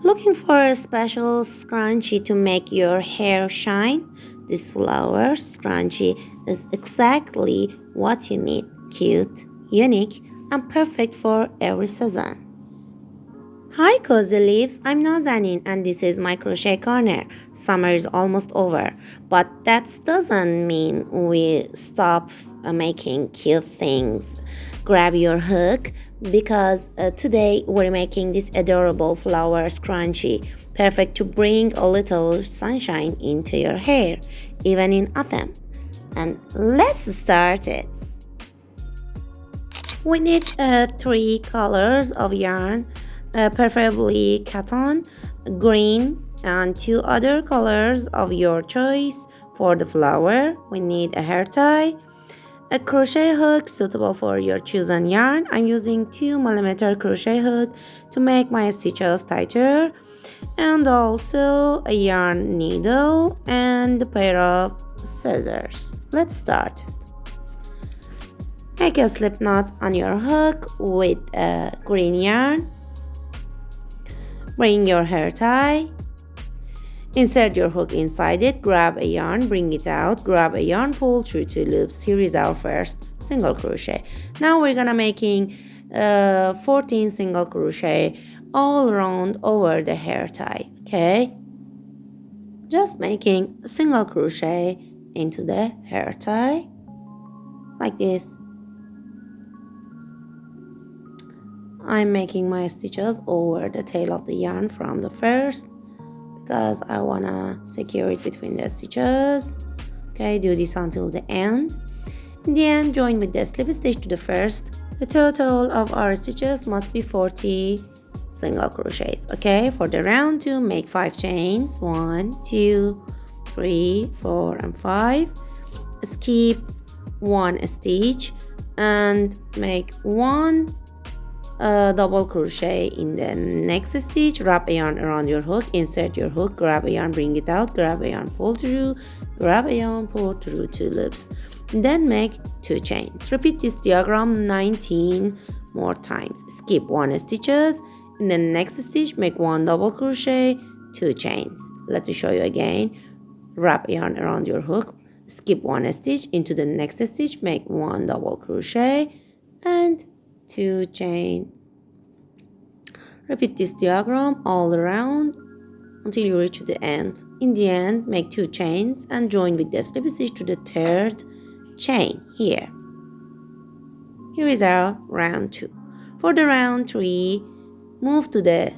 Looking for a special scrunchie to make your hair shine? This flower scrunchie is exactly what you need. Cute, unique, and perfect for every season. Hi Cozy Leaves, I'm Nazanin and this is my crochet corner. Summer is almost over, but that doesn't mean we stop making cute things. Grab your hook because today we're making this adorable flower scrunchie, perfect to bring a little sunshine into your hair, even in autumn. And let's start it. We need 3 colors of yarn, preferably cotton, green, and 2 other colors of your choice. For the flower, we need a hair tie, a crochet hook suitable for your chosen yarn. I'm using 2mm crochet hook to make my stitches tighter, and also a yarn needle and a pair of scissors. Let's start it. Make a slip knot on your hook with a green yarn. Bring your hair tie. Insert your hook inside it. Grab a yarn, bring it out. Grab a yarn, pull through 2 loops. Here is our first single crochet. Now we're gonna making 14 single crochet all around over the hair tie. Okay, just making a single crochet into the hair tie like this. I'm making my stitches over the tail of the yarn from the first because I wanna secure it between the stitches. Okay, do this until the end. In the end, join with the slip stitch to the first. The total of our stitches must be 40 single crochets. Okay, for the round 2, make 5 chains. 1, 2, 3, 4, and 5. Skip 1 stitch and make 1 double crochet in the next stitch. Wrap a yarn around your hook, insert your hook, grab a yarn, bring it out, grab a yarn, pull through, grab a yarn, pull through 2 loops, then make 2 chains. Repeat this diagram 19 more times. Skip 1 stitches. In the next stitch, make 1 double crochet, 2 chains. Let me show you again. Wrap a yarn around your hook, skip 1 stitch, into the next stitch, make 1 double crochet and 2 chains. Repeat this diagram all around until you reach the end. In the end, make 2 chains and join with the slip stitch to the 3rd chain here. Here is our round 2. For the round 3, move to the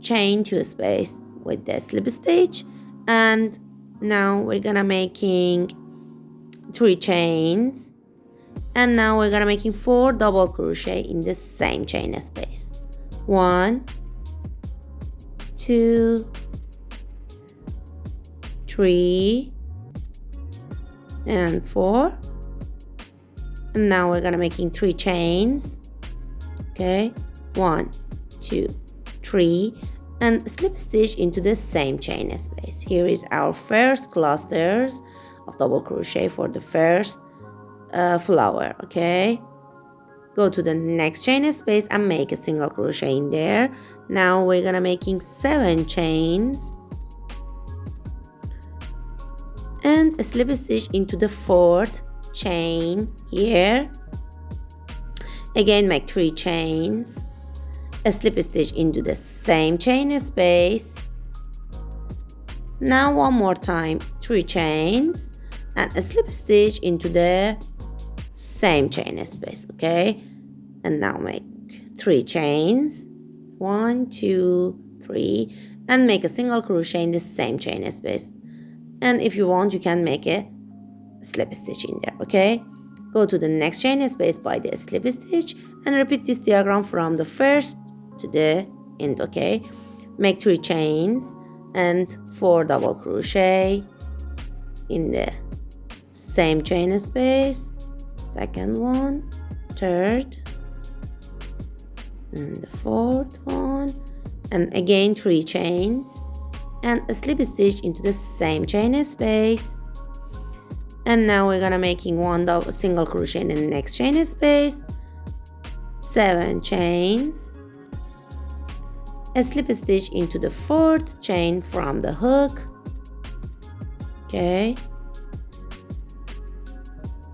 chain 2 space with the slip stitch, and now we're gonna making 3 chains. And now we're gonna making 4 double crochet in the same chain space. 1, 2, 3, and 4. And now we're gonna making 3 chains. Okay, 1, 2, 3, and slip stitch into the same chain space. Here is our first clusters of double crochet for the first flower. Okay, go to the next chain space and make a single crochet in there. Now we're gonna making 7 chains and a slip stitch into the 4th chain here. Again, make 3 chains, a slip stitch into the same chain space. Now one more time, 3 chains and a slip stitch into the same chain space. Okay, and now make 3 chains, 1, 2, 3, and make a single crochet in the same chain space. And if you want, you can make a slip stitch in there. Okay, go to the next chain space by the slip stitch and repeat this diagram from the first to the end. Okay, make 3 chains and 4 double crochet in the same chain space, 2nd one, 3rd, and the 4th one, and again 3 chains and a slip stitch into the same chain space. And now we're gonna making 1 double single crochet in the next chain space, 7 chains, a slip stitch into the 4th chain from the hook. Okay,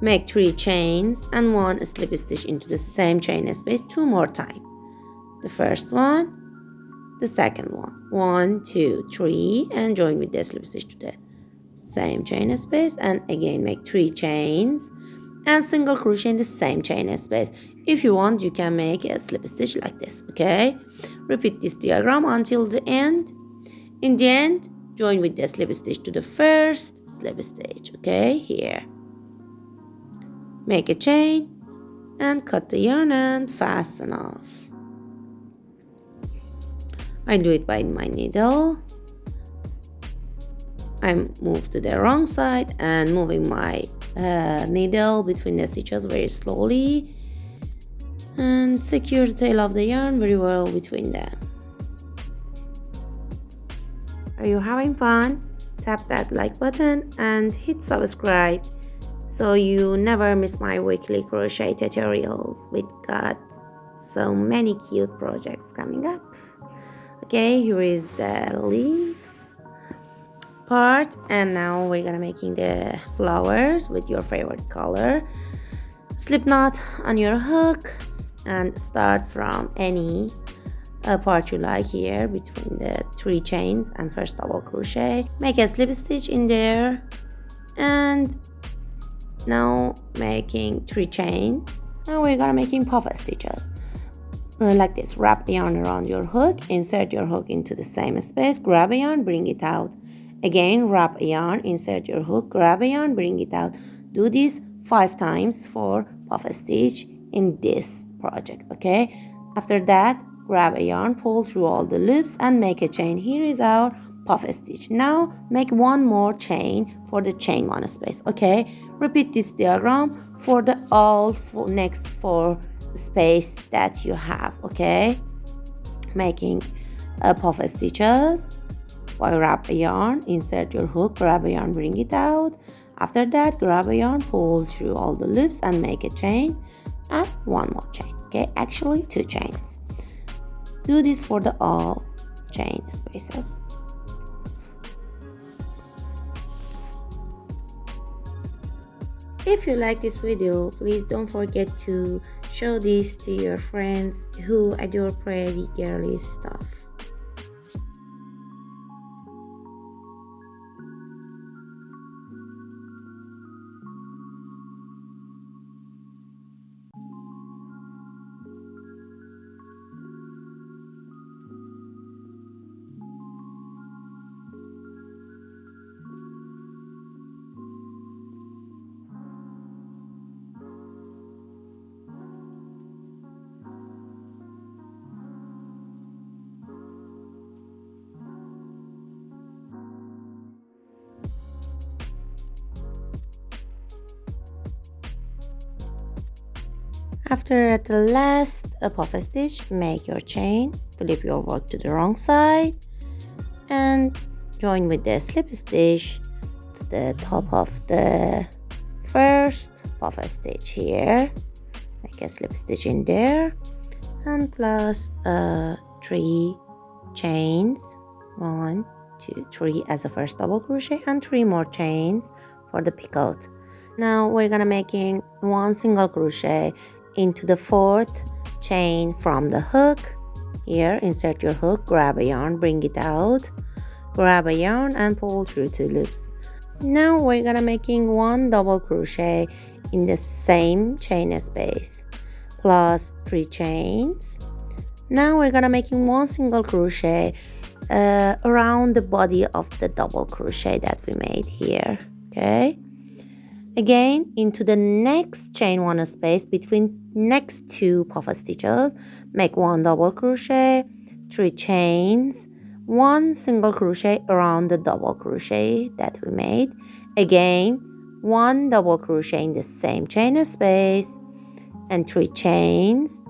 make 3 chains and 1 slip stitch into the same chain space 2 more times. The first one, the second one, 1 2 3, and join with the slip stitch to the same chain space, and again make 3 chains and single crochet in the same chain space. If you want, you can make a slip stitch like this. Okay, repeat this diagram until the end. In the end, join with the slip stitch to the first slip stitch. Okay, here make a chain and cut the yarn and fasten off. I do it by my needle. I move to the wrong side and moving my needle between the stitches very slowly, and secure the tail of the yarn very well between them. Are you having fun? Tap that like button and hit subscribe so you never miss my weekly crochet tutorials. We've got so many cute projects coming up. Okay, here is the leaves part, and now we're gonna making the flowers with your favorite color. Slip knot on your hook and start from any part you like here between the 3 chains and first double crochet. Make a slip stitch in there, and now making 3 chains. Now we're gonna making puff stitches like this. Wrap the yarn around your hook, insert your hook into the same space, grab a yarn, bring it out. Again, wrap a yarn, insert your hook, grab a yarn, bring it out. Do this 5 times for puff stitch in this project. Okay, after that, grab a yarn, pull through all the loops and make a chain. Here is our puff stitch. Now make 1 more chain for the chain 1 space. Okay, repeat this diagram for the next 4 space that you have. Okay, making puff stitches while wrap a yarn, insert your hook, grab a yarn, bring it out. After that, grab a yarn, pull through all the loops and make a chain, and 1 more chain. Okay, actually 2 chains. Do this for the all chain spaces. If you like this video, please don't forget to show this to your friends who adore pretty girly stuff. After at the last puff stitch, make your chain, flip your work to the wrong side, and join with the slip stitch to the top of the first puff stitch here. Make a slip stitch in there, and plus 3 chains, 1 2 3 as a first double crochet, and 3 more chains for the picot. Now we're gonna making 1 single crochet into the 4th chain from the hook. Here, insert your hook, grab a yarn, bring it out, grab a yarn and pull through 2 loops. Now we're gonna making 1 double crochet in the same chain space plus 3 chains. Now we're gonna making 1 single crochet around the body of the double crochet that we made here. Okay, again into the next chain 1 space between next 2 puff stitches, make 1 double crochet, 3 chains, 1 single crochet around the double crochet that we made. Again 1 double crochet in the same chain space and 3 chains,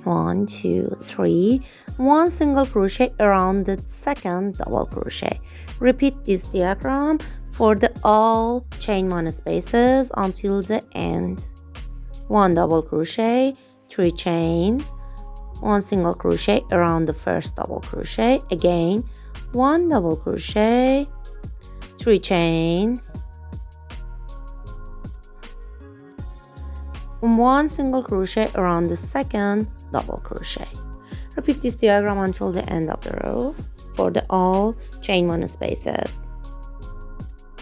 1 2 3, 1 single crochet around the second double crochet. Repeat this diagram for the all chain 1 spaces until the end. 1 double crochet, 3 chains, 1 single crochet around the first double crochet, again 1 double crochet, 3 chains, 1 single crochet around the second double crochet. Repeat this diagram until the end of the row for the all chain 1 spaces.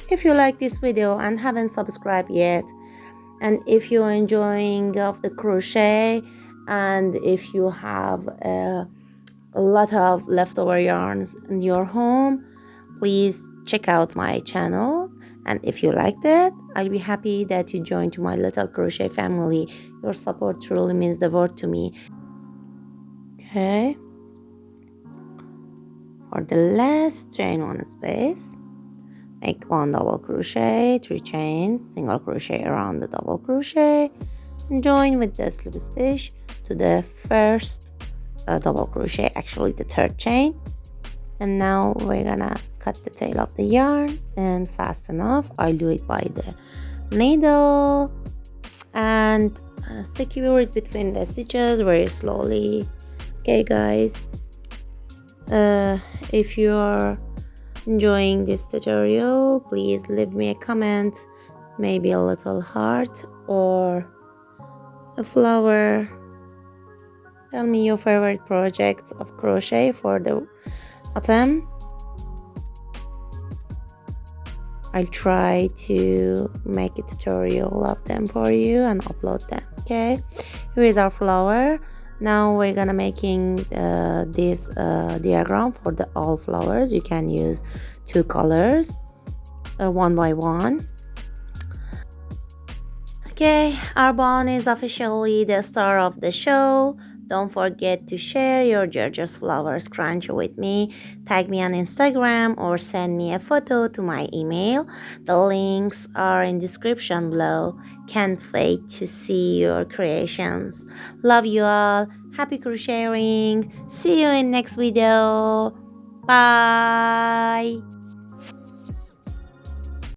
If you like this video and haven't subscribed yet, and if you're enjoying of the crochet, and if you have a lot of leftover yarns in your home, please check out my channel. And if you liked it, I'll be happy that you joined to my little crochet family. Your support truly means the world to me. Okay, for the last chain 1 space, make 1 double crochet, 3 chains, single crochet around the double crochet, and join with the slip stitch to the first double crochet, actually the 3rd chain. And now we're gonna cut the tail of the yarn, and fast enough, I'll do it by the needle and secure it between the stitches very slowly. Okay guys, if you're enjoying this tutorial, please leave me a comment, maybe a little heart or a flower. Tell me your favorite projects of crochet for the autumn. I'll try to make a tutorial of them for you and upload them. Okay, here is our flower. Now we're gonna making this diagram for the all flowers. You can use 2 colors, 1 by 1. Okay, our bun is officially the star of the show. Don't forget to share your gorgeous flower scrunchie with me. Tag me on Instagram or send me a photo to my email. The links are in description below. Can't wait to see your creations. Love you all. Happy crocheting. See you in next video. Bye.